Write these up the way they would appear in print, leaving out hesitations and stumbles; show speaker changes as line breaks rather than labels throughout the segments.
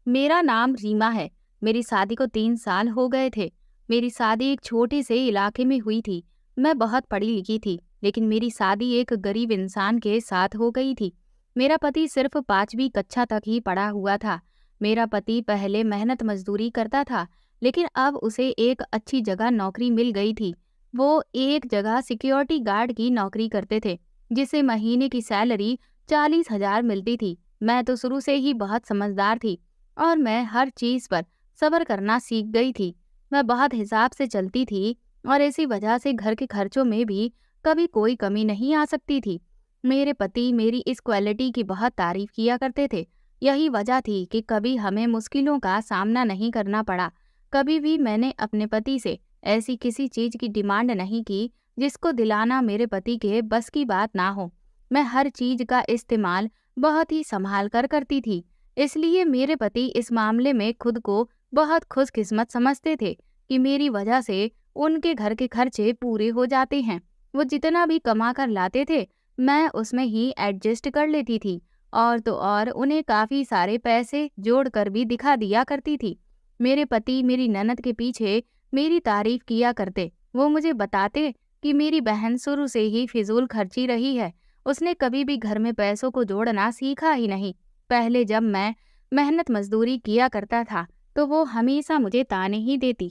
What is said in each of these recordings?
मेरा नाम रीमा है। मेरी शादी को 3 साल हो गए थे। मेरी शादी एक छोटे से इलाके में हुई थी। मैं बहुत पढ़ी लिखी थी, लेकिन मेरी शादी एक गरीब इंसान के साथ हो गई थी। मेरा पति सिर्फ 5वीं कक्षा तक ही पढ़ा हुआ था। मेरा पति पहले मेहनत मजदूरी करता था, लेकिन अब उसे एक अच्छी जगह नौकरी मिल गई थी। वो एक जगह सिक्योरिटी गार्ड की नौकरी करते थे, जिसे महीने की सैलरी 40,000 मिलती थी। मैं तो शुरू से ही बहुत समझदार थी और मैं हर चीज पर सब्र करना सीख गई थी। मैं बहुत हिसाब से चलती थी और इसी वजह से घर के खर्चों में भी कभी कोई कमी नहीं आ सकती थी। मेरे पति मेरी इस क्वालिटी की बहुत तारीफ किया करते थे। यही वजह थी कि कभी हमें मुश्किलों का सामना नहीं करना पड़ा। कभी भी मैंने अपने पति से ऐसी किसी चीज की डिमांड नहीं की जिसको दिलाना मेरे पति के बस की बात ना हो। मैं हर चीज का इस्तेमाल बहुत ही संभाल कर करती थी। इसलिए मेरे पति इस मामले में खुद को बहुत खुशकिस्मत समझते थे कि मेरी वजह से उनके घर के खर्चे पूरे हो जाते हैं। वो जितना भी कमा कर लाते थे, मैं उसमें ही एडजस्ट कर लेती थी। और तो और उन्हें काफी सारे पैसे जोड़कर भी दिखा दिया करती थी। मेरे पति मेरी ननद के पीछे मेरी तारीफ किया करते। वो मुझे बताते कि मेरी बहन शुरू से ही फिजूल खर्ची रही है। उसने कभी भी घर में पैसों को जोड़ना सीखा ही नहीं। पहले जब मैं मेहनत मजदूरी किया करता था, तो वो हमेशा मुझे ताने ही देती,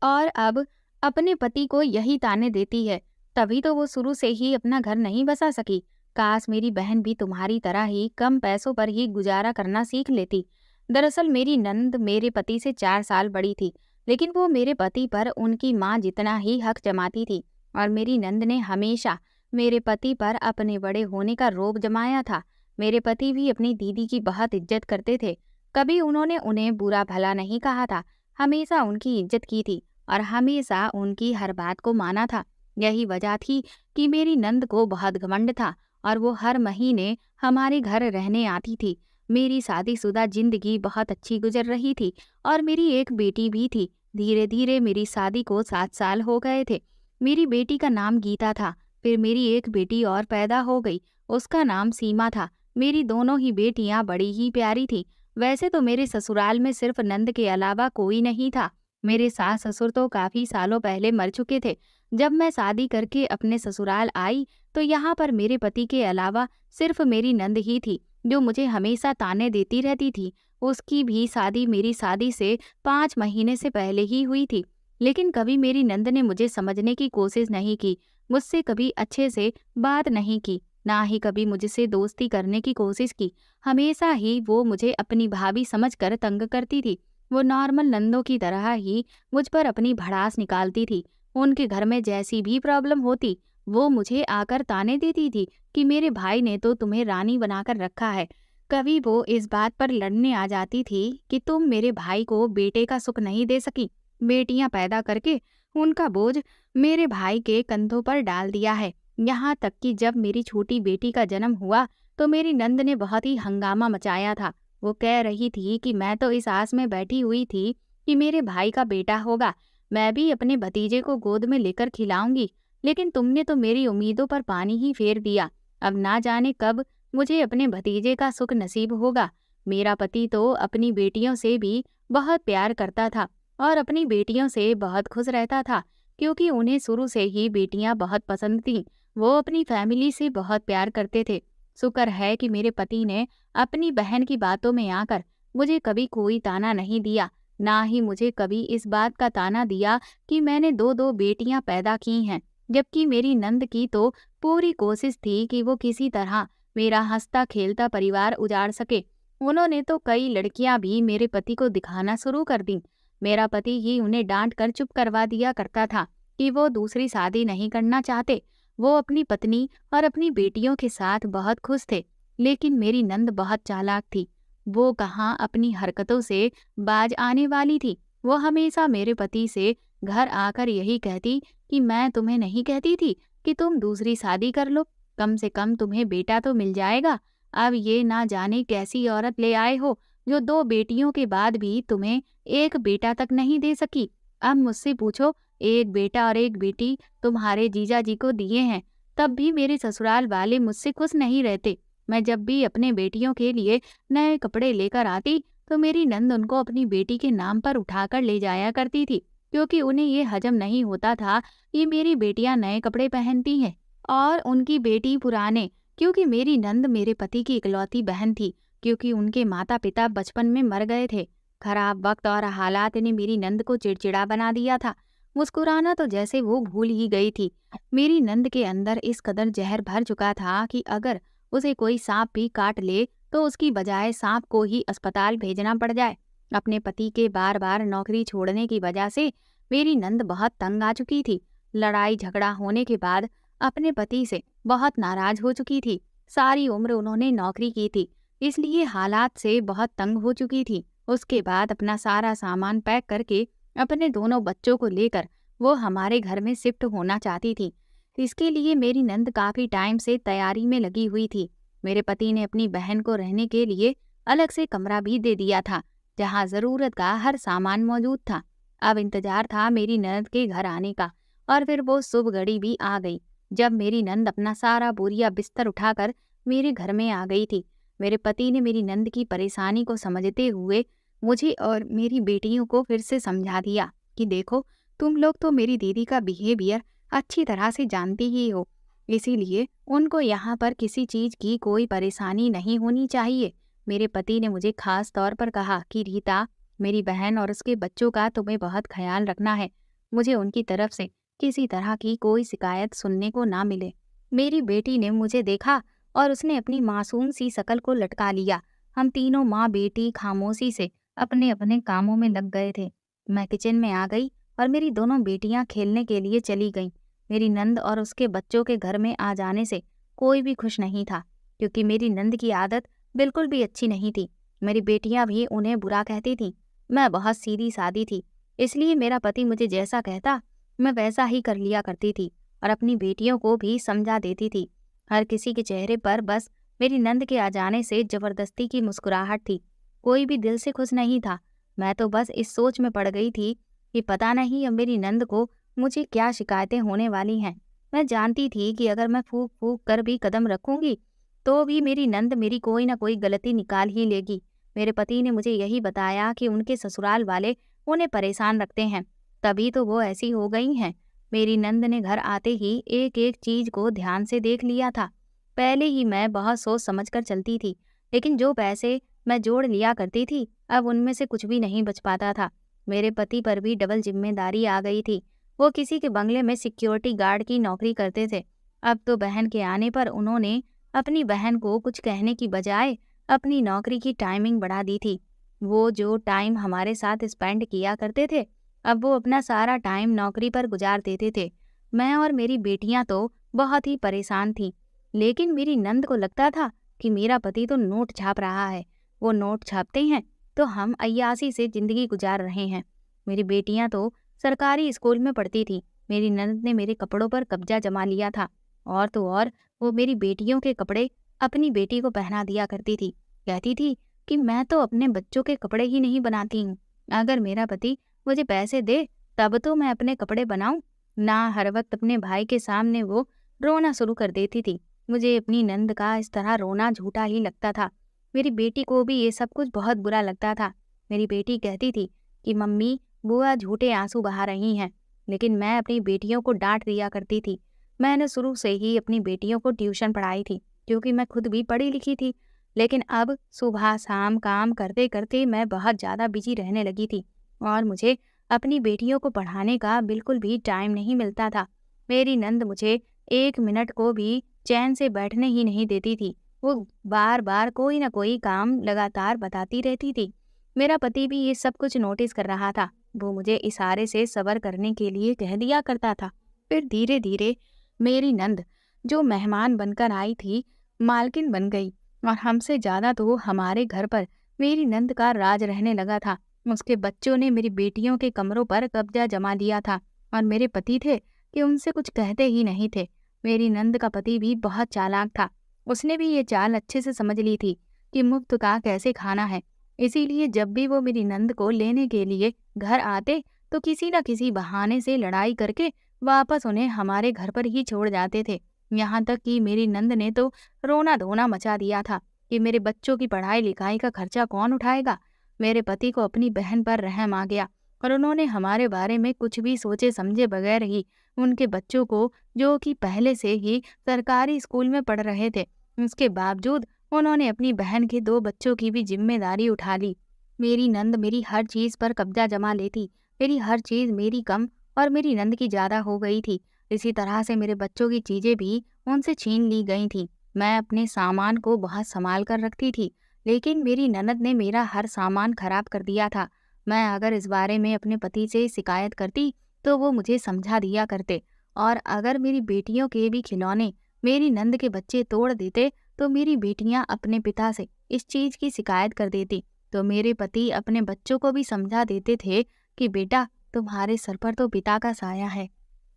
और अब अपने पति को यही ताने देती है। तभी तो वो शुरू से ही अपना घर नहीं बसा सकी। काश मेरी बहन भी तुम्हारी तरह ही कम पैसों पर ही गुजारा करना सीख लेती। दरअसल मेरी नंद मेरे पति से 4 साल बड़ी थी, लेकिन वो मेरे पति पर उनकी माँ जितना ही हक जमाती थी। और मेरी नंद ने हमेशा मेरे पति पर अपने बड़े होने का रौब जमाया था। मेरे पति भी अपनी दीदी की बहुत इज्जत करते थे। कभी उन्होंने उन्हें बुरा भला नहीं कहा था, हमेशा उनकी इज्जत की थी और हमेशा उनकी हर बात को माना था। यही वजह थी कि मेरी नंद को बहुत घमंड था और वो हर महीने हमारे घर रहने आती थी। मेरी शादीशुदा जिंदगी बहुत अच्छी गुजर रही थी और मेरी एक बेटी भी थी। धीरे धीरे मेरी शादी को 7 साल हो गए थे। मेरी बेटी का नाम गीता था। फिर मेरी एक बेटी और पैदा हो गई, उसका नाम सीमा था। मेरी दोनों ही बेटियां बड़ी ही प्यारी थी। वैसे तो मेरे ससुराल में सिर्फ नंद के अलावा कोई नहीं था। मेरे सास ससुर तो काफी सालों पहले मर चुके थे। जब मैं शादी करके अपने ससुराल आई, तो यहाँ पर मेरे पति के अलावा सिर्फ मेरी नंद ही थी, जो मुझे हमेशा ताने देती रहती थी। उसकी भी शादी मेरी शादी से 5 महीने से पहले ही हुई थी। लेकिन कभी मेरी नंद ने मुझे समझने की कोशिश नहीं की, मुझसे कभी अच्छे से बात नहीं की, ना ही कभी मुझसे दोस्ती करने की कोशिश की। हमेशा ही वो मुझे अपनी भाभी समझकर तंग करती थी। वो नॉर्मल नंदों की तरह ही मुझ पर अपनी भड़ास निकालती थी। उनके घर में जैसी भी प्रॉब्लम होती, वो मुझे आकर ताने देती थी कि मेरे भाई ने तो तुम्हें रानी बनाकर रखा है। कभी वो इस बात पर लड़ने आ जाती थी कि तुम मेरे भाई को बेटे का सुख नहीं दे सकी, बेटियां पैदा करके उनका बोझ मेरे भाई के कंधों पर डाल दिया है। यहाँ तक कि जब मेरी छोटी बेटी का जन्म हुआ, तो मेरी नंद ने बहुत ही हंगामा मचाया था। वो कह रही थी कि मैं तो इस आस में बैठी हुई थी कि मेरे भाई का बेटा होगा, मैं भी अपने भतीजे को गोद में लेकर खिलाऊंगी, लेकिन तुमने तो मेरी उम्मीदों पर पानी ही फेर दिया। अब ना जाने कब मुझे अपने भतीजे का सुख नसीब होगा। मेरा पति तो अपनी बेटियों से भी बहुत प्यार करता था और अपनी बेटियों से बहुत खुश रहता था, क्योंकि उन्हें शुरू से ही बेटियां बहुत पसंद थीं। वो अपनी फैमिली से बहुत प्यार करते थे। शुक्र है कि मेरे पति ने अपनी बहन की बातों में आकर मुझे कभी कोई ताना नहीं दिया, ना ही मुझे कभी इस बात का ताना दिया कि मैंने 2-2 बेटियां पैदा की हैं। जबकि मेरी नंद की तो पूरी कोशिश थी कि वो किसी तरह मेरा हंसता खेलता परिवार उजाड़ सके। उन्होंने तो कई लड़कियां भी मेरे पति को दिखाना शुरू कर दी। मेरा पति ही उन्हें डांट कर चुप करवा दिया करता था कि वो दूसरी शादी नहीं करना चाहते। वो अपनी पत्नी और अपनी बेटियों के साथ बहुत खुश थे। लेकिन मेरी नंद बहुत चालाक थी। वो कहाँ अपनी हरकतों से बाज आने वाली थी। वो हमेशा मेरे पति से घर आकर यही कहती कि मैं तुम्हें नहीं कहती थी कि तुम दूसरी शादी कर लो, कम से कम तुम्हें बेटा तो मिल जाएगा। अब ये ना जाने कैसी औरत ले आए हो जो 2 बेटियों के बाद भी तुम्हें एक बेटा तक नहीं दे सकी। अब मुझसे पूछो, एक बेटा और एक बेटी तुम्हारे जीजा जी को दिए हैं, तब भी मेरे ससुराल वाले मुझसे खुश नहीं रहते। मैं जब भी अपने बेटियों के लिए नए कपड़े लेकर आती, तो मेरी नंद उनको अपनी बेटी के नाम पर उठाकर ले जाया करती थी, क्योंकि उन्हें ये हजम नहीं होता था कि मेरी बेटियां नए कपड़े पहनती हैं और उनकी बेटी पुराने, क्योंकि मेरी नंद मेरे पति की इकलौती बहन थी, क्योंकि उनके माता पिता बचपन में मर गए थे। खराब वक्त और हालात ने मेरी नंद को चिड़चिड़ा बना दिया था। मुस्कुराना तो जैसे वो भूल ही गई थी। मेरी नंद के अंदर इस कदर जहर भर चुका था कि अगर उसे कोई सांप भी काट ले तो उसकी बजाय सांप को ही अस्पताल भेजना पड़ जाए। अपने पति के बार बार नौकरी छोड़ने की वजह से मेरी नंद बहुत तंग आ चुकी थी। लड़ाई झगड़ा होने के बाद अपने पति से बहुत नाराज हो चुकी थी। सारी उम्र उन्होंने नौकरी की थी, इसलिए हालात से बहुत तंग हो चुकी थी। उसके बाद अपना सारा सामान पैक करके अपने दोनों बच्चों को लेकर वो हमारे घर में शिफ्ट होना चाहती थी। इसके लिए मेरी नंद काफी टाइम से तैयारी में लगी हुई थी। मेरे पति ने अपनी बहन को रहने के लिए अलग से कमरा भी दे दिया था, जहां जरूरत का हर सामान मौजूद था। अब इंतजार था मेरी ननद के घर आने का, और फिर वो शुभ घड़ी भी आ गई जब मेरी नंद अपना सारा बोरिया बिस्तर उठाकर मेरे घर में आ गई थी। मेरे पति ने मेरी नंद की परेशानी को समझते हुए मुझे और मेरी बेटियों को फिर से समझा दिया कि देखो, तुम लोग तो मेरी दीदी का बिहेवियर अच्छी तरह से जानती ही हो, इसीलिए उनको यहाँ पर किसी चीज की कोई परेशानी नहीं होनी चाहिए। मेरे पति ने मुझे खास तौर पर कहा कि रीता, मेरी बहन और उसके बच्चों का तुम्हें बहुत ख्याल रखना है। मुझे उनकी तरफ से किसी तरह की कोई शिकायत सुनने को ना मिले। मेरी बेटी ने मुझे देखा और उसने अपनी मासूम सी शकल को लटका लिया। हम तीनों माँ बेटी खामोशी से अपने अपने कामों में लग गए थे। मैं किचन में आ गई और मेरी दोनों बेटियां खेलने के लिए चली गईं। मेरी नंद और उसके बच्चों के घर में आ जाने से कोई भी खुश नहीं था, क्योंकि मेरी नंद की आदत बिल्कुल भी अच्छी नहीं थी। मेरी बेटियां भी उन्हें बुरा कहती थीं। मैं बहुत सीधी सादी थी, इसलिए मेरा पति मुझे जैसा कहता मैं वैसा ही कर लिया करती थी और अपनी बेटियों को भी समझा देती थी। हर किसी के चेहरे पर बस मेरी नंद के आ जाने से जबरदस्ती की मुस्कुराहट थी। कोई भी दिल से खुश नहीं था। मैं तो बस इस सोच में पड़ गई थी कि पता नहीं अब मेरी नंद को मुझे क्या शिकायतें होने वाली हैं। मैं जानती थी कि अगर मैं फूक फूक कर भी कदम रखूंगी तो भी मेरी नंद मेरी कोई ना कोई गलती निकाल ही लेगी। मेरे पति ने मुझे यही बताया कि उनके ससुराल वाले उन्हें परेशान रखते हैं, तभी तो वो ऐसी हो गई हैं। मेरी नंद ने घर आते ही एक एक चीज को ध्यान से देख लिया था। पहले ही मैं बहुत सोच समझ कर चलती थी, लेकिन जो पैसे मैं जोड़ लिया करती थी अब उनमें से कुछ भी नहीं बच पाता था। मेरे पति पर भी डबल जिम्मेदारी आ गई थी। वो किसी के बंगले में सिक्योरिटी गार्ड की नौकरी करते थे। अब तो बहन के आने पर उन्होंने अपनी बहन को कुछ कहने की बजाय अपनी नौकरी की टाइमिंग बढ़ा दी थी। वो जो टाइम हमारे साथ स्पेंड किया करते थे, अब वो अपना सारा टाइम नौकरी पर गुजार देते थे। मैं और मेरी बेटियां तो बहुत ही परेशान थीं, लेकिन मेरी नंद को लगता था कि मेरा पति तो नोट छाप रहा है। वो नोट छापते हैं तो हम अय्यासी से जिंदगी गुजार रहे हैं। मेरी बेटियां तो सरकारी स्कूल में पढ़ती थी। मेरी नंद ने मेरे कपड़ों पर कब्जा जमा लिया था, और तो और वो मेरी बेटियों के कपड़े अपनी बेटी को पहना दिया करती थी। कहती थी कि मैं तो अपने बच्चों के कपड़े ही नहीं बनाती हूँ, अगर मेरा पति मुझे पैसे दे तब तो मैं अपने कपड़े बनाऊं ना। हर वक्त अपने भाई के सामने वो रोना शुरू कर देती थी। मुझे अपनी नंद का इस तरह रोना झूठा ही लगता था। मेरी बेटी को भी ये सब कुछ बहुत बुरा लगता था। मेरी बेटी कहती थी कि मम्मी, बुआ झूठे आंसू बहा रही हैं, लेकिन मैं अपनी बेटियों को डांट दिया करती थी। मैंने शुरू से ही अपनी बेटियों को ट्यूशन पढ़ाई थी, क्योंकि मैं खुद भी पढ़ी लिखी थी। लेकिन अब सुबह शाम काम करते करते मैं बहुत ज़्यादा बिजी रहने लगी थी और मुझे अपनी बेटियों को पढ़ाने का बिल्कुल भी टाइम नहीं मिलता था। मेरी नंद मुझे एक मिनट को भी चैन से बैठने ही नहीं देती थी। वो बार बार कोई ना कोई काम लगातार बताती रहती थी। मेरा पति भी ये सब कुछ नोटिस कर रहा था। वो मुझे इशारे से सब्र करने के लिए कह दिया करता था। फिर धीरे धीरे मेरी नंद, जो मेहमान बनकर आई थी, मालकिन बन गई और हमसे ज्यादा तो हमारे घर पर मेरी नंद का राज रहने लगा था। उसके बच्चों ने मेरी बेटियों के कमरों पर कब्जा जमा लिया था और मेरे पति थे कि उनसे कुछ कहते ही नहीं थे। मेरी नंद का पति भी बहुत चालाक था। उसने भी ये चाल अच्छे से समझ ली थी कि मुफ्त का कैसे खाना है। इसीलिए जब भी वो मेरी नंद को लेने के लिए घर आते तो किसी न किसी बहाने से लड़ाई करके वापस उन्हें हमारे घर पर ही छोड़ जाते थे। यहाँ तक कि मेरी नंद ने तो रोना धोना मचा दिया था कि मेरे बच्चों की पढ़ाई लिखाई का खर्चा कौन उठाएगा। मेरे पति को अपनी बहन पर रहम आ गया और उन्होंने हमारे बारे में कुछ भी सोचे समझे बगैर ही उनके बच्चों को, जो कि पहले से ही सरकारी स्कूल में पढ़ रहे थे, उसके बावजूद उन्होंने अपनी बहन के 2 बच्चों की भी जिम्मेदारी उठा ली। मेरी नंद मेरी हर चीज पर कब्जा जमा लेती। मेरी हर चीज मेरी कम और मेरी नंद की ज्यादा हो गई थी। इसी तरह से मेरे बच्चों की चीजें भी उनसे छीन ली गई थी। मैं अपने सामान को बहुत संभाल कर रखती थी, लेकिन मेरी ननद ने मेरा हर सामान खराब कर दिया था। मैं अगर इस बारे में अपने पति से शिकायत करती तो वो मुझे समझा दिया करते, और अगर मेरी बेटियों के भी खिलौने मेरी नंद के बच्चे तोड़ देते तो मेरी बेटियां अपने पिता से इस चीज की शिकायत कर देती। तो मेरे पति अपने बच्चों को भी समझा देते थे कि बेटा, तुम्हारे सर पर तो पिता का साया है।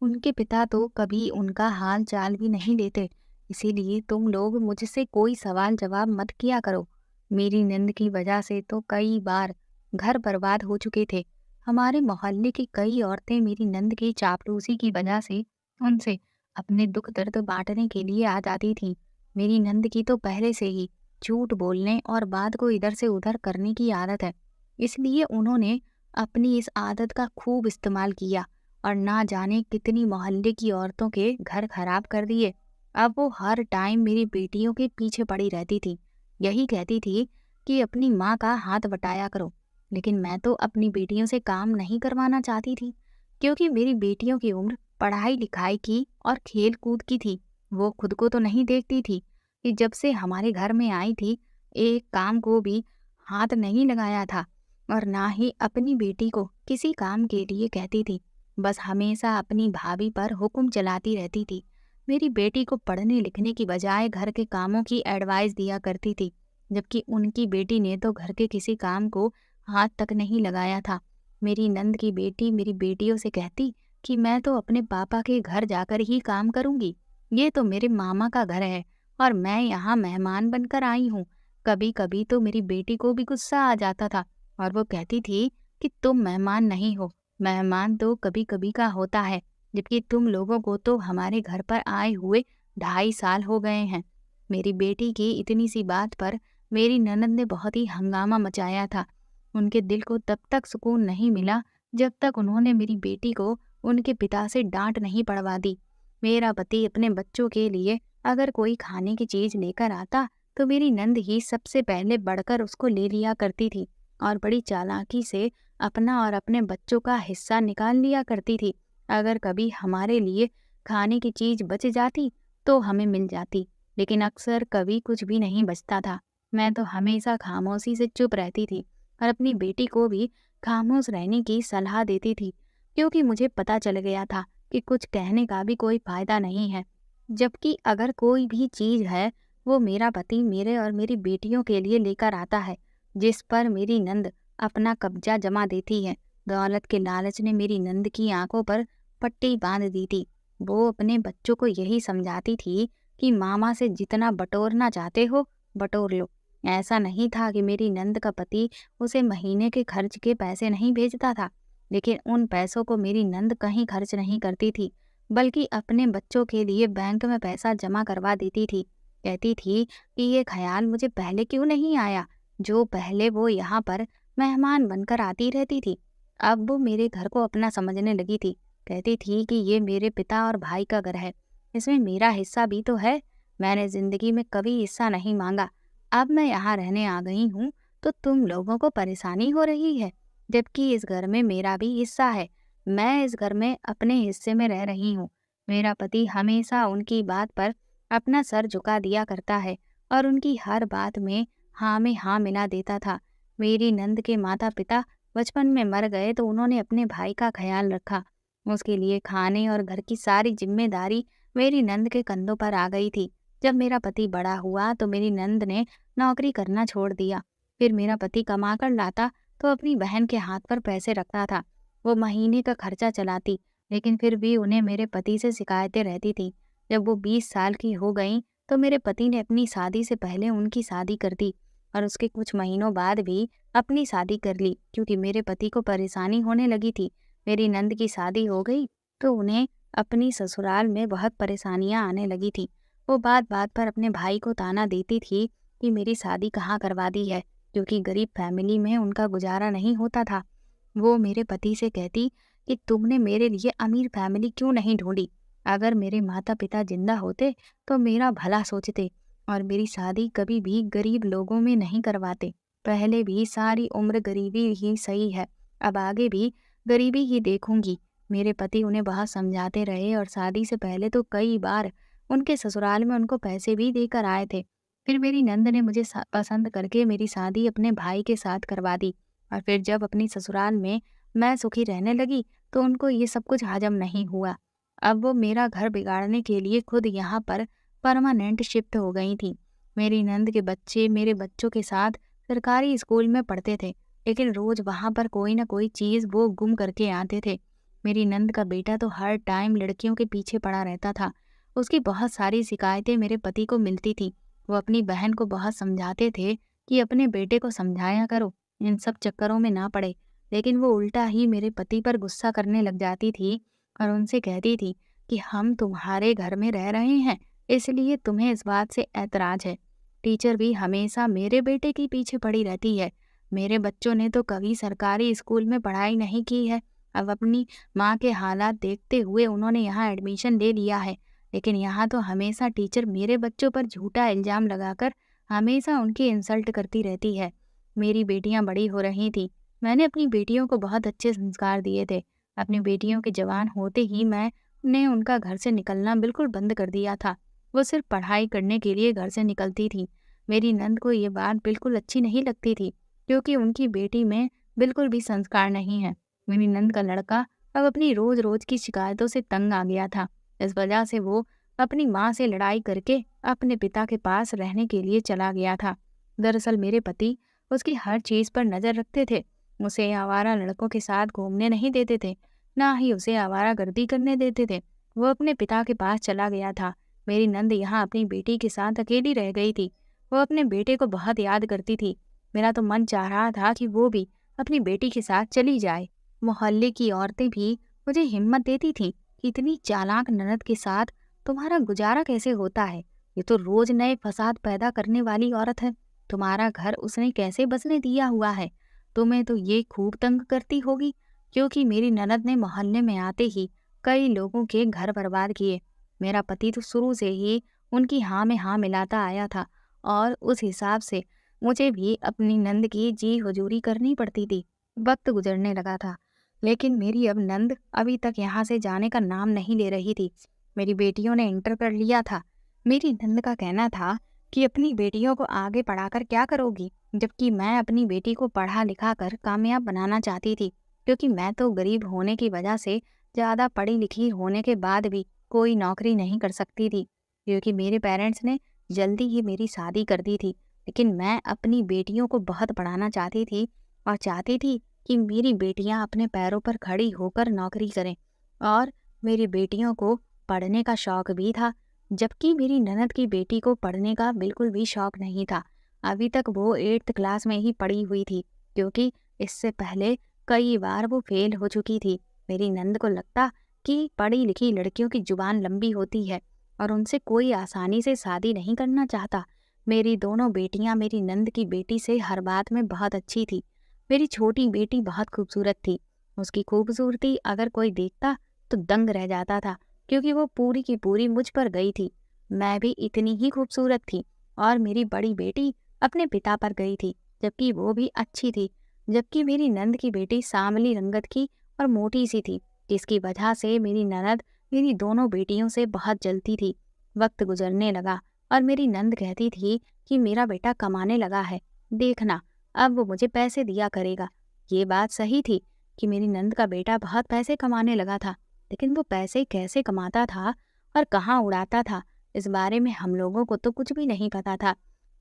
उनके पिता तो कभी उनका हाल चाल भी नहीं लेते, इसीलिए तुम लोग मुझसे कोई सवाल जवाब मत किया करो। मेरी नंद की वजह से तो कई बार घर बर्बाद हो चुके थे। हमारे मोहल्ले की कई औरतें मेरी नंद की चापलूसी की वजह से उनसे अपने दुख दर्द बांटने के लिए आ जाती थीं। मेरी नंद की तो पहले से ही झूठ बोलने और बात को इधर से उधर करने की आदत है, इसलिए उन्होंने अपनी इस आदत का खूब इस्तेमाल किया और ना जाने कितनी मोहल्ले की औरतों के घर खराब कर दिए। अब वो हर टाइम मेरी बेटियों के पीछे पड़ी रहती थी। यही कहती थी कि अपनी माँ का हाथ बटाया करो, लेकिन मैं तो अपनी बेटियों से काम नहीं करवाना चाहती थी, क्योंकि मेरी बेटियों की उम्र पढ़ाई लिखाई की और खेल कूद की थी। वो खुद को तो नहीं देखती थी कि जब से हमारे घर में आई थी, एक काम को भी हाथ नहीं लगाया था और ना ही अपनी बेटी को किसी काम के लिए कहती थी। बस हमेशा अपनी भाभी पर हुक्म चलाती रहती थी। मेरी बेटी को पढ़ने लिखने की बजाय घर के कामों की एडवाइस दिया करती थी, जबकि उनकी बेटी ने तो घर के किसी काम को हाथ तक नहीं लगाया था। मेरी नंद की बेटी मेरी बेटियों से कहती कि मैं तो अपने पापा के घर जाकर ही काम करूंगी। ये तो मेरे मामा का घर है और मैं यहाँ मेहमान बनकर आई हूँ। कभी कभी तो मेरी बेटी को भी गुस्सा आ जाता था और वो कहती थी कि तुम मेहमान नहीं हो, मेहमान तो कभी कभी का होता है, जबकि तुम लोगों को तो हमारे घर पर आए हुए 2.5 साल हो गए हैं। मेरी बेटी की इतनी सी बात पर मेरी ननद ने बहुत ही हंगामा मचाया था। उनके दिल को तब तक सुकून नहीं मिला जब तक उन्होंने मेरी बेटी को उनके पिता से डांट नहीं पड़वा दी। मेरा पति अपने बच्चों के लिए अगर कोई खाने की चीज लेकर आता तो मेरी नंद ही सबसे पहले बढ़कर उसको ले लिया करती थी और बड़ी चालाकी से अपना और अपने बच्चों का हिस्सा निकाल लिया करती थी। अगर कभी हमारे लिए खाने की चीज बच जाती तो हमें मिल जाती, लेकिन अक्सर कभी कुछ भी नहीं बचता था। मैं तो हमेशा खामोशी से चुप रहती थी और अपनी बेटी को भी खामोश रहने की सलाह देती थी, क्योंकि मुझे पता चल गया था कि कुछ कहने का भी कोई फायदा नहीं है। जबकि अगर कोई भी चीज है, वो मेरा पति मेरे और मेरी बेटियों के लिए लेकर आता है, जिस पर मेरी नंद अपना कब्जा जमा देती है। दौलत के लालच ने मेरी नंद की आंखों पर पट्टी बांध दी थी। वो अपने बच्चों को यही समझाती थी कि मामा से जितना बटोरना चाहते हो बटोर लो। ऐसा नहीं था कि मेरी नंद का पति उसे महीने के खर्च के पैसे नहीं भेजता था, लेकिन उन पैसों को मेरी नंद कहीं खर्च नहीं करती थी, बल्कि अपने बच्चों के लिए बैंक में पैसा जमा करवा देती थी। कहती थी कि ये ख्याल मुझे पहले क्यों नहीं आया, जो पहले वो यहाँ पर मेहमान बनकर आती रहती थी। अब वो मेरे घर को अपना समझने लगी थी। कहती थी कि ये मेरे पिता और भाई का घर है, इसमें मेरा हिस्सा भी तो है। मैंने जिंदगी में कभी हिस्सा नहीं मांगा। अब मैं यहाँ रहने आ गई हूँ तो तुम लोगों को परेशानी हो रही है, जबकि इस घर में मेरा भी हिस्सा है। मैं इस घर में अपने हिस्से में रह रही हूँ। मेरा पति हमेशा उनकी बात पर अपना सर झुका दिया करता है और उनकी हर बात में हाँ मिला देता था। मेरी नंद के माता पिता बचपन में मर गए तो उन्होंने अपने भाई का ख्याल रखा। उसके लिए खाने और घर की सारी जिम्मेदारी मेरी नंद के कंधों पर आ गई थी। जब मेरा पति बड़ा हुआ तो मेरी नंद ने नौकरी करना छोड़ दिया। फिर मेरा पति कमा कर लाता तो अपनी बहन के हाथ पर पैसे रखता था। वो महीने का खर्चा चलाती, लेकिन फिर भी उन्हें मेरे पति से शिकायतें रहती थी। जब वो 20 साल की हो गई तो मेरे पति ने अपनी शादी से पहले उनकी शादी कर दी और उसके कुछ महीनों बाद भी अपनी शादी कर ली, क्योंकि मेरे पति को परेशानी होने लगी थी। मेरी नंद की शादी हो गई तो उन्हें अपनी ससुराल में बहुत परेशानियां आने लगी थी। वो बात बात पर अपने भाई को ताना देती थी कि मेरी शादी कहाँ करवा दी है, क्योंकि गरीब फैमिली में उनका गुजारा नहीं होता था। वो मेरे पति से कहती कि तुमने मेरे लिए अमीर फैमिली क्यों नहीं ढूंढी? अगर मेरे माता पिता जिंदा होते तो मेरा भला सोचते और मेरी शादी कभी भी गरीब लोगों में नहीं करवाते। पहले भी सारी उम्र गरीबी ही सही है, अब आगे भी गरीबी ही देखूंगी। मेरे पति उन्हें बहुत समझाते रहे और शादी से पहले तो कई बार उनके ससुराल में उनको पैसे भी देकर आए थे। फिर मेरी नंद ने मुझे पसंद करके मेरी शादी अपने भाई के साथ करवा दी और फिर जब अपनी ससुराल में मैं सुखी रहने लगी तो उनको ये सब कुछ हजम नहीं हुआ। अब वो मेरा घर बिगाड़ने के लिए खुद यहाँ पर परमानेंट शिफ्ट हो गई थी। मेरी नंद के बच्चे मेरे बच्चों के साथ सरकारी स्कूल में पढ़ते थे, लेकिन रोज वहाँ पर कोई ना कोई चीज़ वो गुम करके आते थे। मेरी नंद का बेटा तो हर टाइम लड़कियों के पीछे पड़ा रहता था। उसकी बहुत सारी शिकायतें मेरे पति को मिलती थी। वो अपनी बहन को बहुत समझाते थे कि अपने बेटे को समझाया करो, इन सब चक्करों में ना पड़े, लेकिन वो उल्टा ही मेरे पति पर गुस्सा करने लग जाती थी और उनसे कहती थी कि हम तुम्हारे घर में रह रहे हैं, इसलिए तुम्हें इस बात से ऐतराज है। टीचर भी हमेशा मेरे बेटे के पीछे पड़ी रहती है। मेरे बच्चों ने तो कभी सरकारी स्कूल में पढ़ाई नहीं की है। अब अपनी माँ के हालात देखते हुए उन्होंने यहाँ एडमिशन ले लिया है, लेकिन यहाँ तो हमेशा टीचर मेरे बच्चों पर झूठा इल्जाम लगाकर हमेशा उनकी इंसल्ट करती रहती है। मेरी बेटियाँ बड़ी हो रही थी। मैंने अपनी बेटियों को बहुत अच्छे संस्कार दिए थे। अपनी बेटियों के जवान होते ही मैंने उनका घर से निकलना बिल्कुल बंद कर दिया था। वो सिर्फ पढ़ाई करने के लिए घर से निकलती थी। मेरी नंद को ये बात बिल्कुल अच्छी नहीं लगती थी, क्योंकि उनकी बेटी में बिल्कुल भी संस्कार नहीं है। मेरी नंद का लड़का अब अपनी रोज रोज की शिकायतों से तंग आ गया था। इस वजह से वो अपनी माँ से लड़ाई करके अपने पिता के पास रहने के लिए चला गया था। दरअसल मेरे पति उसकी हर चीज पर नजर रखते थे। उसे आवारा लड़कों के साथ घूमने नहीं देते थे, ना ही उसे आवारागर्दी करने देते थे। वो अपने पिता के पास चला गया था। मेरी नंद यहाँ अपनी बेटी के साथ अकेली रह गई थी। वो अपने बेटे को बहुत याद करती थी। मेरा तो मन चाह रहा था कि वो भी अपनी बेटी के साथ चली जाए। मोहल्ले की औरतें भी मुझे हिम्मत देती थीं कि इतनी चालाक ननद के साथ तुम्हारा गुजारा कैसे होता है? ये तो रोज नए फसाद पैदा करने वाली औरत है। तुम्हारा घर उसने कैसे बसने दिया हुआ है? तुम्हें तो ये खूब तंग करती होगी, क्योंकि मेरी ननद ने मोहल्ले में आते ही कई लोगों के घर बर्बाद किए। मेरा पति तो शुरू से ही उनकी हाँ में हाँ मिलाता आया था और उस हिसाब से मुझे भी अपनी नंद की जी हुजूरी करनी पड़ती थी। वक्त गुजरने लगा था, लेकिन मेरी अब नंद अभी तक यहाँ से जाने का नाम नहीं ले रही थी। मेरी बेटियों ने इंटर कर लिया था। मेरी नंद का कहना था कि अपनी बेटियों को आगे पढ़ाकर क्या करोगी, जबकि मैं अपनी बेटी को पढ़ा लिखा कर कामयाब बनाना चाहती थी, क्योंकि मैं तो गरीब होने की वजह से ज़्यादा पढ़ी लिखी होने के बाद भी कोई नौकरी नहीं कर सकती थी, क्योंकि मेरे पेरेंट्स ने जल्दी ही मेरी शादी कर दी थी। लेकिन मैं अपनी बेटियों को बहुत पढ़ाना चाहती थी और चाहती थी कि मेरी बेटियां अपने पैरों पर खड़ी होकर नौकरी करें, और मेरी बेटियों को पढ़ने का शौक भी था, जबकि मेरी ननद की बेटी को पढ़ने का बिल्कुल भी शौक नहीं था। अभी तक वो 8th क्लास में ही पढ़ी हुई थी, क्योंकि इससे पहले कई बार वो फेल हो चुकी थी। मेरी नंद को लगता कि पढ़ी लिखी लड़कियों की जुबान लंबी होती है और उनसे कोई आसानी से शादी नहीं करना चाहता। मेरी दोनों बेटियां मेरी नंद की बेटी से हर बात में बहुत अच्छी थी। मेरी छोटी बेटी बहुत खूबसूरत थी। उसकी खूबसूरती अगर कोई देखता तो दंग रह जाता था, क्योंकि वो पूरी की पूरी मुझ पर गई थी। मैं भी इतनी ही खूबसूरत थी। और मेरी बड़ी बेटी अपने पिता पर गई थी, जबकि वो भी अच्छी थी। जबकि मेरी नंद की बेटी सांवली रंगत की और मोटी सी थी, जिसकी वजह से मेरी ननद मेरी दोनों बेटियों से बहुत जलती थी। वक्त गुजरने लगा और मेरी नंद कहती थी कि मेरा बेटा कमाने लगा है, देखना अब वो मुझे पैसे दिया करेगा। ये बात सही थी कि मेरी नंद का बेटा बहुत पैसे कमाने लगा था, लेकिन वो पैसे कैसे कमाता था और कहाँ उड़ाता था, इस बारे में हम लोगों को तो कुछ भी नहीं पता था।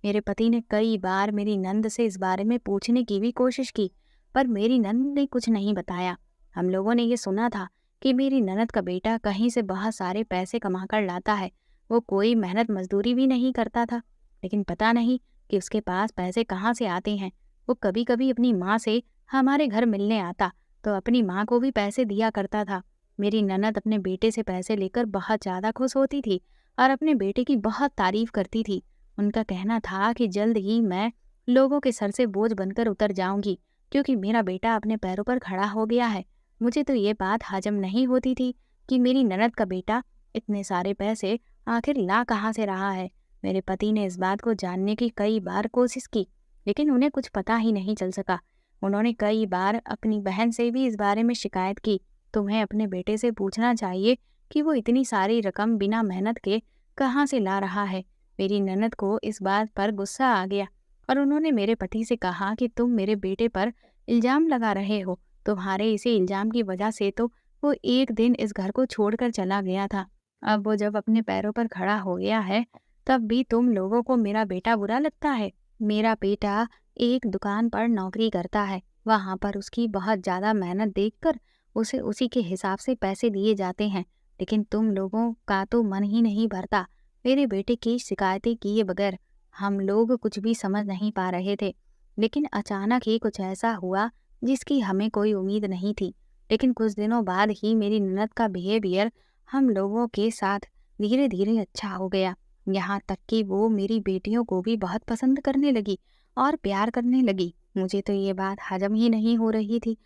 मेरे पति ने कई बार मेरी नंद से इस बारे में पूछने की भी कोशिश की, पर मेरी नंद ने कुछ नहीं बताया। हम लोगों ने ये सुना था कि मेरी ननद का बेटा कहीं से बहुत सारे पैसे कमाकर लाता है। वो कोई मेहनत मजदूरी भी नहीं करता था, लेकिन पता नहीं कि उसके पास पैसे कहाँ से आते हैं। वो कभी कभी अपनी माँ से हमारे घर मिलने आता तो अपनी माँ को भी पैसे दिया करता था। मेरी ननद अपने बेटे से पैसे लेकर बहुत ज़्यादा खुश होती थी और अपने बेटे की बहुत तारीफ करती थी। उनका कहना था कि जल्द ही मैं लोगों के सर से बोझ बनकर उतर जाऊंगी, क्योंकि मेरा बेटा अपने पैरों पर खड़ा हो गया है। मुझे तो ये बात हजम नहीं होती थी कि मेरी ननद का बेटा इतने सारे पैसे आखिर ला कहाँ से रहा है। मेरे पति ने इस बात को जानने की कई बार कोशिश की, लेकिन उन्हें कुछ पता ही नहीं चल सका। उन्होंने कई बार अपनी बहन से भी इस बारे में शिकायत की। तुम्हें अपने बेटे से पूछना चाहिए कि वो इतनी सारी रकम बिना मेहनत के कहाँ से ला रहा है। मेरी ननद को इस बात पर गुस्सा आ गया और उन्होंने मेरे पति से कहा कि तुम मेरे बेटे पर इल्जाम लगा रहे हो। तुम्हारे इसी इल्जाम की वजह से तो वो एक दिन इस घर को छोड़कर चला गया था। अब वो जब अपने पैरों पर खड़ा हो गया है, तब भी तुम लोगों को मेरा बेटा बुरा लगता है। मेरा बेटा एक दुकान पर नौकरी करता है। वहां पर उसकी बहुत ज्यादा मेहनत देखकर उसे उसी के हिसाब से पैसे दिए जाते हैं, लेकिन तुम लोगों का तो मन ही नहीं भरता मेरे बेटे की शिकायतें किए बगैर। हम लोग कुछ भी समझ नहीं पा रहे थे, लेकिन अचानक ही कुछ ऐसा हुआ जिसकी हमें कोई उम्मीद नहीं थी। लेकिन कुछ दिनों बाद ही मेरी ननद का बिहेवियर हम लोगों के साथ धीरे धीरे अच्छा हो गया। यहाँ तक कि वो मेरी बेटियों को भी बहुत पसंद करने लगी और प्यार करने लगी। मुझे तो ये बात हजम ही नहीं हो रही थी,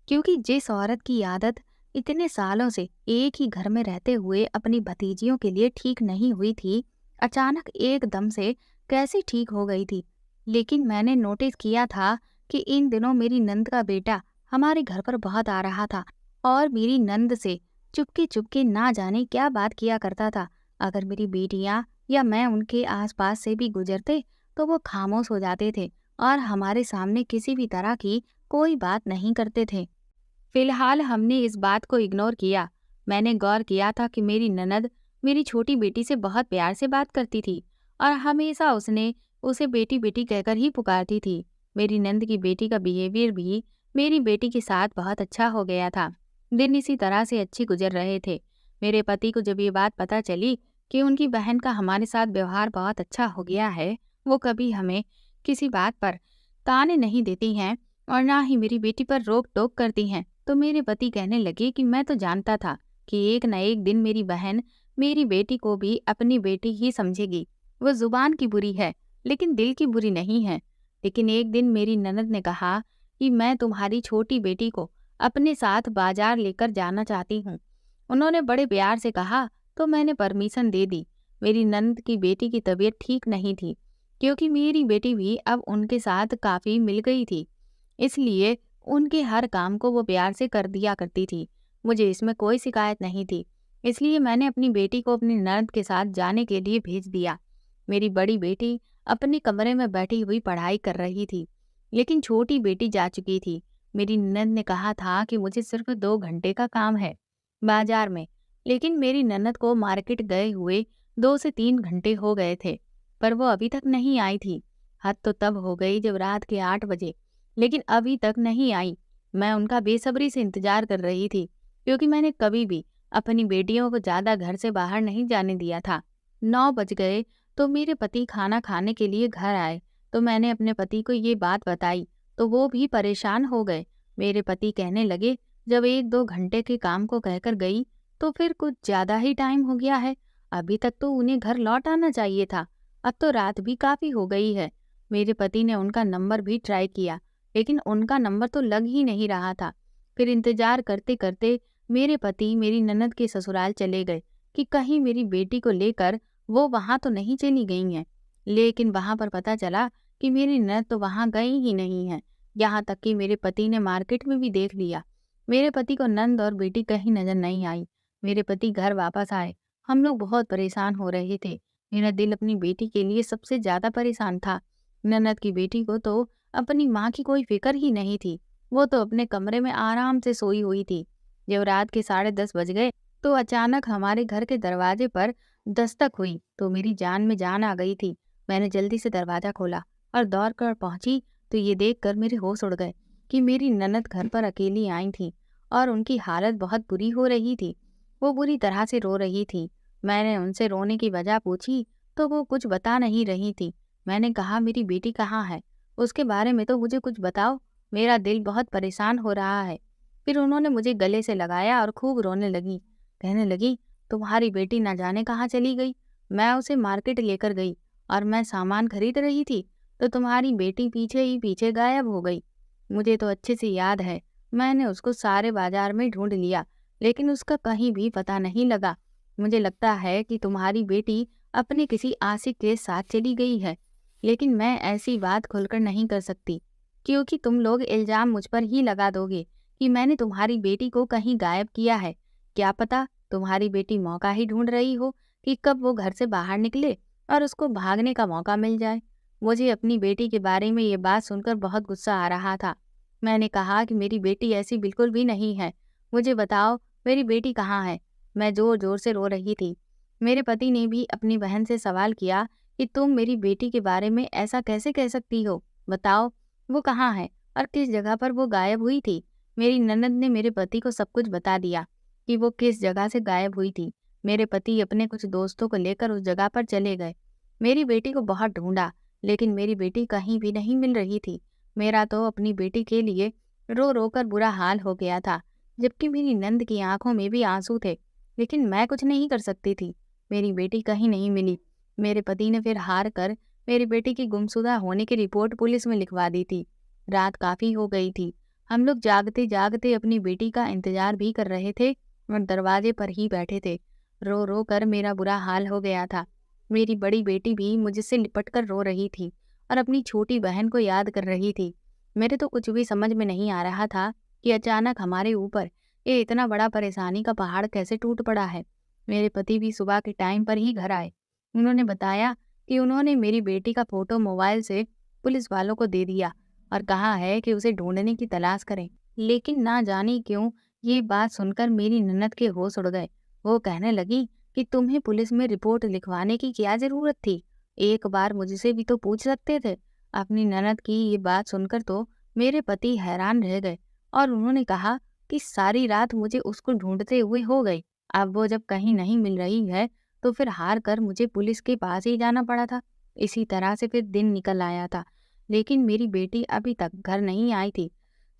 क्योंकि जिस औरत की आदत इतने सालों से एक ही घर में रहते हुए अपनी भतीजियों के लिए ठीक नहीं हुई थी, अचानक एकदम से कैसे ठीक हो गई थी। लेकिन मैंने नोटिस किया था कि इन दिनों मेरी नंद का बेटा हमारे घर पर बहुत आ रहा था और मेरी नंद से चुपके चुपके ना जाने क्या बात किया करता था। अगर मेरी बेटियां या मैं उनके आसपास से भी गुजरते तो वो खामोश हो जाते थे और हमारे सामने किसी भी तरह की कोई बात नहीं करते थे। फिलहाल हमने इस बात को इग्नोर किया। मैंने गौर किया था कि मेरी ननद मेरी छोटी बेटी से बहुत प्यार से बात करती थी और हमेशा उसने उसे बेटी बेटी कहकर ही पुकारती थी। मेरी नंद की बेटी का बिहेवियर भी मेरी बेटी के साथ बहुत अच्छा हो गया था। दिन इसी तरह से अच्छे गुजर रहे थे। मेरे पति को जब ये बात पता चली कि उनकी बहन का हमारे साथ व्यवहार बहुत अच्छा हो गया है, वो कभी हमें किसी बात पर ताने नहीं देती हैं और ना ही मेरी बेटी पर रोक टोक करती हैं, तो मेरे पति कहने लगे कि मैं तो जानता था कि एक न एक दिन मेरी बहन मेरी बेटी को भी अपनी बेटी ही समझेगी। वो जुबान की बुरी है, लेकिन दिल की बुरी नहीं है। लेकिन एक दिन मेरी ननद ने कहा कि मैं तुम्हारी छोटी बेटी को अपने साथ बाजार लेकर जाना चाहती हूँ। उन्होंने बड़े प्यार से कहा तो मैंने परमिशन दे दी। मेरी ननद की बेटी की तबीयत ठीक नहीं थी, क्योंकि मेरी बेटी भी अब उनके साथ काफी मिल गई थी, इसलिए उनके हर काम को वो प्यार से कर दिया करती थी। मुझे इसमें कोई शिकायत नहीं थी, इसलिए मैंने अपनी बेटी को अपनी ननद के साथ जाने के लिए भेज दिया। मेरी बड़ी बेटी अपने कमरे में बैठी हुई पढ़ाई कर रही थी, लेकिन छोटी बेटी जा चुकी थी। मेरी ननद ने कहा था कि मुझे सिर्फ 2 घंटे का काम है बाजार में, लेकिन मेरी ननद को मार्केट गए हुए 2 से 3 घंटे हो गए थे, पर वो अभी तक नहीं आई थी। हद तो तब हो गई जब रात के 8 बजे, लेकिन अभी तक नहीं आई। मैं उनका बेसब्री से इंतजार कर रही थी, क्योंकि मैंने कभी भी अपनी बेटियों को ज्यादा घर से बाहर नहीं जाने दिया था। 9 बज गए तो मेरे पति खाना खाने के लिए घर आए, तो मैंने अपने पति को ये बात बताई, तो वो भी परेशान हो गए। मेरे पति कहने लगे, जब 1-2 घंटे के काम को कहकर गई तो फिर कुछ ज्यादा ही टाइम हो गया है। अभी तक तो उन्हें घर लौट आना चाहिए था। अब तो रात भी काफी हो गई है। मेरे पति ने उनका नंबर भी ट्राई किया, लेकिन उनका नंबर तो लग ही नहीं रहा था। फिर इंतजार करते करते मेरे पति मेरी ननद के ससुराल चले गए कि कहीं मेरी बेटी को लेकर वो वहां तो नहीं चली गई हैं। लेकिन वहां पर पता चला कि मेरी ननद तो वहां गई ही नहीं है। यहाँ तक कि मेरे पति ने मार्केट में भी देख लिया। मेरे पति को नंद और बेटी कहीं नजर नहीं आई। मेरे पति घर वापस आए। हम लोग बहुत परेशान हो रहे थे। मेरा दिल अपनी बेटी के लिए सबसे ज्यादा परेशान था। ननद की बेटी को तो अपनी माँ की कोई फिक्र ही नहीं थी। वो तो अपने कमरे में आराम से सोई हुई थी। जब रात के 10:30 बज गए तो अचानक हमारे घर के दरवाजे पर दस्तक हुई, तो मेरी जान में जान आ गई थी। मैंने जल्दी से दरवाजा खोला और दौड़ कर पहुंची तो ये देखकर मेरे होश उड़ गए कि मेरी ननद घर पर अकेली आई थी और उनकी हालत बहुत बुरी हो रही थी। वो बुरी तरह से रो रही थी। मैंने उनसे रोने की वजह पूछी तो वो कुछ बता नहीं रही थी। मैंने कहा, मेरी बेटी कहाँ है, उसके बारे में तो मुझे कुछ बताओ, मेरा दिल बहुत परेशान हो रहा है। फिर उन्होंने मुझे गले से लगाया और खूब रोने लगी। कहने लगी, तुम्हारी बेटी न जाने कहाँ चली गई। मैं उसे मार्केट लेकर गई और मैं सामान खरीद रही थी तो तुम्हारी बेटी पीछे ही पीछे गायब हो गई। मुझे तो अच्छे से याद है, मैंने उसको सारे बाजार में ढूंढ लिया, लेकिन उसका कहीं भी पता नहीं लगा। मुझे लगता है कि तुम्हारी बेटी अपने किसी आशिक के साथ चली गई है, लेकिन मैं ऐसी बात खुलकर नहीं कर सकती, क्योंकि तुम लोग इल्जाम मुझ पर ही लगा दोगे कि मैंने तुम्हारी बेटी को कहीं गायब किया है। क्या पता तुम्हारी बेटी मौका ही ढूंढ रही हो कि कब वो घर से बाहर निकले और उसको भागने का मौका मिल जाए। मुझे अपनी बेटी के बारे में ये बात सुनकर बहुत गुस्सा आ रहा था। मैंने कहा कि मेरी बेटी ऐसी बिल्कुल भी नहीं है। मुझे बताओ, मेरी बेटी कहाँ है? मैं जोर-जोर से रो रही थी। मेरे पति ने भी अपनी बहन से सवाल किया कि तुम मेरी बेटी के बारे में ऐसा कैसे कह सकती हो? बताओ, वो कहाँ है और किस जगह पर वो गायब हुई थी? मेरी ननद ने मेरे पति को सब कुछ बता दिया कि वो किस जगह से गायब हुई थी। मेरे पति अपने कुछ दोस्तों को लेकर उस जगह पर चले गए। मेरी बेटी को बहुत ढूंढा, लेकिन मेरी बेटी कहीं भी नहीं मिल रही थी। मेरा तो अपनी बेटी के लिए रो रो कर बुरा हाल हो गया था, जबकि मेरी नंद की आंखों में भी आंसू थे, लेकिन मैं कुछ नहीं कर सकती थी। मेरी बेटी कहीं नहीं मिली। मेरे पति ने फिर हार कर मेरी बेटी की गुमशुदा होने की रिपोर्ट पुलिस में लिखवा दी थी। रात काफी हो गई थी। हम लोग जागते जागते अपनी बेटी का इंतजार भी कर रहे थे और दरवाजे पर ही बैठे थे। रो रो कर मेरा बुरा हाल हो गया था। मेरी बड़ी बेटी भी मुझसे लिपट कर रो रही थी और अपनी छोटी बहन को याद कर रही थी। मेरे तो कुछ भी समझ में नहीं आ रहा था कि अचानक हमारे ऊपर ये इतना बड़ा परेशानी का पहाड़ कैसे टूट पड़ा है। मेरे पति भी सुबह के टाइम पर ही घर आए। उन्होंने बताया कि उन्होंने मेरी बेटी का फोटो मोबाइल से पुलिस वालों को दे दिया और कहा है कि उसे ढूंढने की तलाश करें। लेकिन ना जाने क्यों ये बात सुनकर मेरी ननद के होश उड़ गए। वो कहने लगी कि तुम्हें पुलिस में रिपोर्ट लिखवाने की क्या जरूरत थी? एक बार मुझसे भी तो पूछ सकते थे। अपनी ननद की ये बात सुनकर तो मेरे पति हैरान रह गए और उन्होंने कहा कि सारी रात मुझे उसको ढूंढते हुए हो गई। अब वो जब कहीं नहीं मिल रही है, तो फिर हार कर मुझे पुलिस के पास ही जाना पड़ा था। इसी तरह से फिर दिन निकल आया था, लेकिन मेरी बेटी अभी तक घर नहीं आई थी।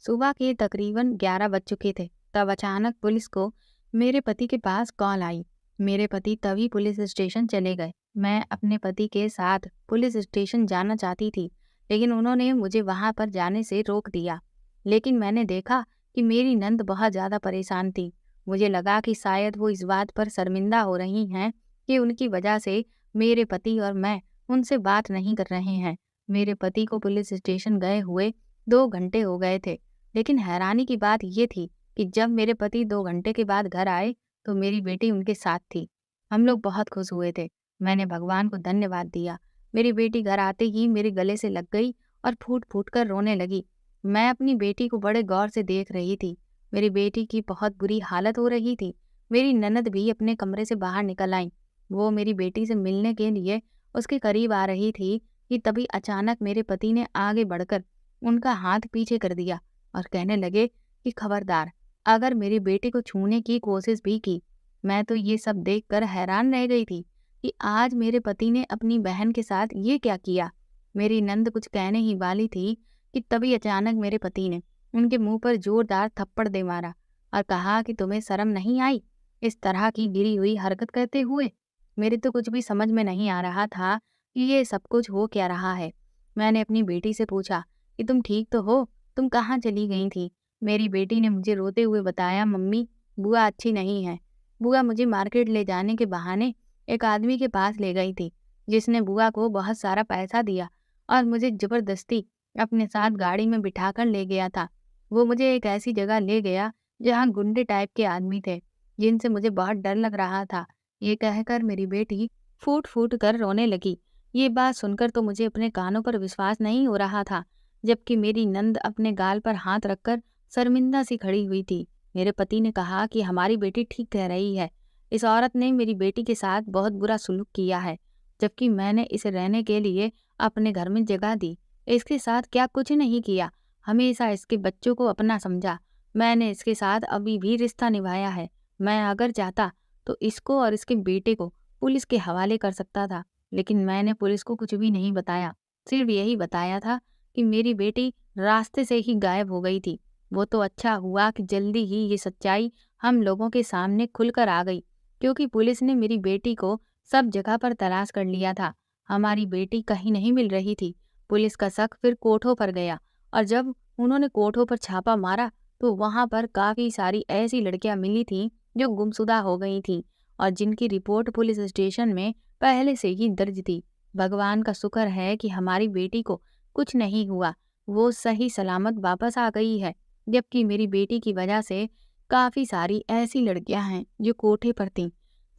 सुबह के तकरीबन 11 बज चुके थे, तब अचानक पुलिस को मेरे पति के पास कॉल आई। मेरे पति तभी पुलिस स्टेशन चले गए। मैं अपने पति के साथ पुलिस स्टेशन जाना चाहती थी, लेकिन उन्होंने मुझे वहां पर जाने से रोक दिया। लेकिन मैंने देखा कि मेरी नंद बहुत ज्यादा परेशान थी। मुझे लगा कि शायद वो इस बात पर शर्मिंदा हो रही हैं कि उनकी वजह से मेरे पति और मैं उनसे बात नहीं कर रहे हैं। मेरे पति को पुलिस स्टेशन गए हुए 2 घंटे हो गए थे, लेकिन हैरानी की बात ये थी कि जब मेरे पति 2 घंटे के बाद घर आए, तो मेरी बेटी उनके साथ थी। हम लोग बहुत खुश हुए थे। मैंने भगवान को धन्यवाद दिया। मेरी बेटी घर आते ही मेरे गले से लग गई और फूट फूट कर रोने लगी। मैं अपनी बेटी को बड़े गौर से देख रही थी। मेरी बेटी की बहुत बुरी हालत हो रही थी। मेरी ननद भी अपने कमरे से बाहर निकल आई। वो मेरी बेटी से मिलने के लिए उसके करीब आ रही थी कि तभी अचानक मेरे पति ने आगे बढ़कर उनका हाथ पीछे कर दिया और कहने लगे कि खबरदार, अगर मेरी बेटी को छूने की कोशिश भी की। मैं तो ये सब देखकर हैरान रह गई थी कि आज मेरे पति ने अपनी बहन के साथ ये क्या किया। मेरी नंद कुछ कहने ही वाली थी कि तभी अचानक मेरे पति ने उनके मुंह पर जोरदार थप्पड़ दे मारा और कहा कि तुम्हें शर्म नहीं आई इस तरह की गिरी हुई हरकत करते हुए। मेरे तो कुछ भी समझ में नहीं आ रहा था कि ये सब कुछ हो क्या रहा है। मैंने अपनी बेटी से पूछा कि तुम ठीक तो हो? तुम कहाँ चली गई थी? मेरी बेटी ने मुझे रोते हुए बताया, मम्मी, बुआ अच्छी नहीं है। बुआ मुझे मार्केट ले जाने के बहाने एक आदमी के पास ले गई थी, जिसने बुआ को बहुत सारा पैसा दिया और मुझे जबरदस्ती अपने साथ गाड़ी में बिठाकर ले गया था। वो मुझे एक ऐसी जगह ले गया जहाँ गुंडे टाइप के आदमी थे, जिनसे मुझे बहुत डर लग रहा था। ये कहकर मेरी बेटी फूट फूट कर रोने लगी। ये बात सुनकर तो मुझे अपने कानों पर विश्वास नहीं हो रहा था, जबकि मेरी नंद अपने गाल पर हाथ रखकर शर्मिंदा सी खड़ी हुई थी। मेरे पति ने कहा कि हमारी बेटी ठीक कह रही है। इस औरत ने मेरी बेटी के साथ बहुत बुरा सलूक किया है, जबकि मैंने इसे रहने के लिए अपने घर में जगह दी। इसके साथ क्या कुछ नहीं किया, हमेशा इसके बच्चों को अपना समझा। मैंने इसके साथ अभी भी रिश्ता निभाया है। मैं अगर चाहता तो इसको और इसके बेटे को पुलिस के हवाले कर सकता था, लेकिन मैंने पुलिस को कुछ भी नहीं बताया। सिर्फ यही बताया था कि मेरी बेटी रास्ते से ही गायब हो गई थी। वो तो अच्छा हुआ कि जल्दी ही ये सच्चाई हम लोगों के सामने खुलकर आ गई, क्योंकि पुलिस ने मेरी बेटी को सब जगह पर तलाश कर लिया था। हमारी बेटी कहीं नहीं मिल रही थी। पुलिस का शक फिर कोठों पर गया और जब उन्होंने कोठों पर छापा मारा तो वहां पर काफी सारी ऐसी लड़कियां मिली थीं जो गुमशुदा हो गई थीं और जिनकी रिपोर्ट पुलिस स्टेशन में पहले से ही दर्ज थी। भगवान का शुक्र है कि हमारी बेटी को कुछ नहीं हुआ, वो सही सलामत वापस आ गई है। जबकि मेरी बेटी की वजह से काफी सारी ऐसी लड़कियां हैं जो कोठे पर थीं,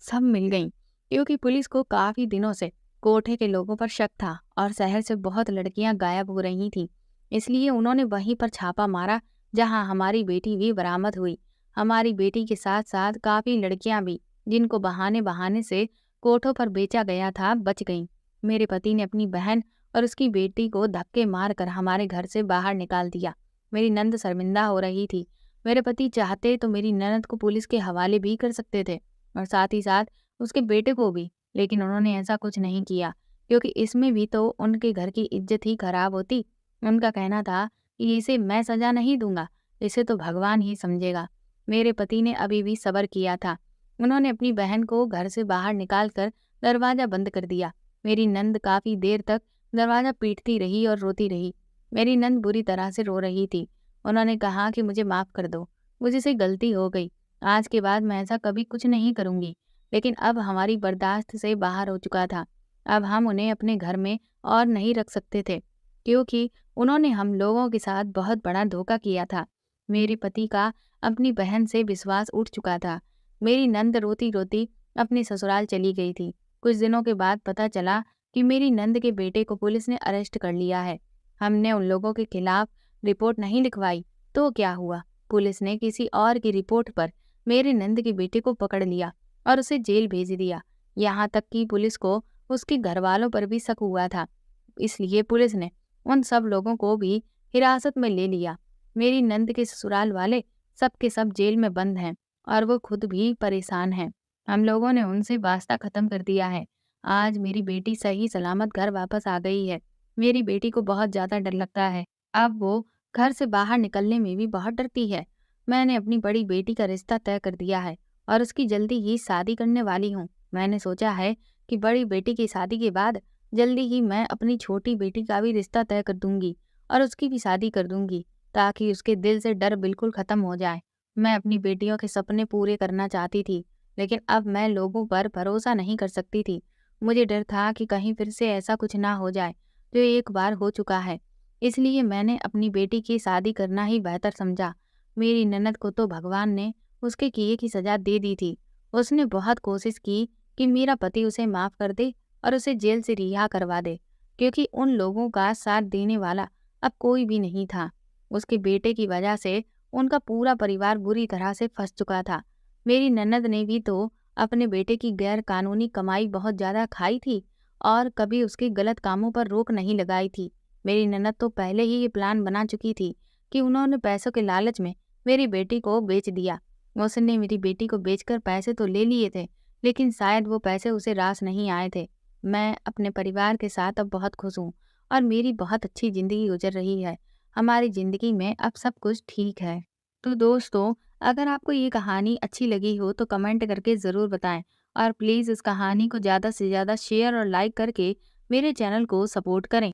सब मिल गईं, क्योंकि पुलिस को काफी दिनों से कोठे के लोगों पर शक था और शहर से बहुत लड़कियां गायब हो रही थीं। इसलिए उन्होंने वहीं पर छापा मारा जहां हमारी बेटी भी बरामद हुई। हमारी बेटी के साथ साथ काफी लड़कियां भी जिनको बहाने बहाने से कोठों पर बेचा गया था बच गईं। मेरे पति ने अपनी बहन और उसकी बेटी को धक्के मारकर हमारे घर से बाहर निकाल दिया। मेरी नंद शर्मिंदा हो रही थी। मेरे पति चाहते तो मेरी ननद को पुलिस के हवाले भी कर सकते थे और साथ ही साथ उसके बेटे को भी, लेकिन उन्होंने ऐसा कुछ नहीं किया क्योंकि इसमें भी तो उनके घर की इज्जत ही खराब होती। उनका कहना था कि इसे मैं सजा नहीं दूंगा, इसे तो भगवान ही समझेगा। मेरे पति ने अभी भी सब्र किया था। उन्होंने अपनी बहन को घर से बाहर निकालकर दरवाजा बंद कर दिया। मेरी नंद काफी देर तक दरवाजा पीटती रही और रोती रही। मेरी नंद बुरी तरह से रो रही थी। उन्होंने कहा कि मुझे माफ कर दो, मुझसे गलती हो गई, आज के बाद मैं ऐसा कभी कुछ नहीं करूंगी। लेकिन अब हमारी बर्दाश्त से बाहर हो चुका था। अब हम उन्हें अपने घर में और नहीं रख सकते थे क्योंकि उन्होंने हम लोगों के साथ बहुत बड़ा धोखा किया था। मेरे पति का अपनी बहन से विश्वास उठ चुका था। मेरी नंद रोती रोती अपने ससुराल चली गई थी। कुछ दिनों के बाद पता चला कि मेरी नंद के बेटे को पुलिस ने अरेस्ट कर लिया है। हमने उन लोगों के खिलाफ रिपोर्ट नहीं लिखवाई तो क्या हुआ, पुलिस ने किसी और की रिपोर्ट पर मेरे नंद के बेटे को पकड़ लिया और उसे जेल भेज दिया। यहाँ तक कि पुलिस को उसके घर वालों पर भी शक हुआ था, इसलिए पुलिस ने उन सब लोगों को भी हिरासत में ले लिया। मेरी नंद के ससुराल वाले सब के सब जेल में बंद हैं और वो खुद भी परेशान हैं। हम लोगों ने उनसे वास्ता खत्म कर दिया है। आज मेरी बेटी सही सलामत घर वापस आ गई है। मेरी बेटी को बहुत ज्यादा डर लगता है। अब वो घर से बाहर निकलने में भी बहुत डरती है। मैंने अपनी बड़ी बेटी का रिश्ता तय कर दिया है और उसकी जल्दी ही शादी करने वाली हूँ। मैंने सोचा है कि बड़ी बेटी की शादी के बाद जल्दी ही मैं अपनी छोटी बेटी का भी रिश्ता तय कर दूंगी और उसकी भी शादी कर दूंगी ताकि उसके दिल से डर बिल्कुल खत्म हो जाए। मैं अपनी बेटियों के सपने पूरे करना चाहती थी, लेकिन अब मैं लोगों पर भरोसा नहीं कर सकती थी। मुझे डर था कि कहीं फिर से ऐसा कुछ ना हो जाए जो एक बार हो चुका है। इसलिए मैंने अपनी बेटी की शादी करना ही बेहतर समझा। मेरी ननद को तो भगवान ने उसके किए की सजा दे दी थी। उसने बहुत कोशिश की कि मेरा पति उसे माफ कर दे और उसे जेल से रिहा करवा दे, क्योंकि उन लोगों का साथ देने वाला अब कोई भी नहीं था। उसके बेटे की वजह से उनका पूरा परिवार बुरी तरह से फंस चुका था। मेरी ननद ने भी तो अपने बेटे की गैर कानूनी कमाई बहुत ज्यादा खाई थी और कभी उसके गलत कामों पर रोक नहीं लगाई थी। मेरी ननद तो पहले ही ये प्लान बना चुकी थी कि उन्होंने पैसों के लालच में मेरी बेटी को बेच दिया। उसने मेरी बेटी को बेचकर पैसे तो ले लिए थे, लेकिन शायद वो पैसे उसे रास नहीं आए थे। मैं अपने परिवार के साथ अब बहुत खुश हूँ और मेरी बहुत अच्छी जिंदगी गुजर रही है। हमारी जिंदगी में अब सब कुछ ठीक है। तो दोस्तों, अगर आपको ये कहानी अच्छी लगी हो तो कमेंट करके ज़रूर बताएं और प्लीज़ इस कहानी को ज़्यादा से ज़्यादा शेयर और लाइक करके मेरे चैनल को सपोर्ट करें।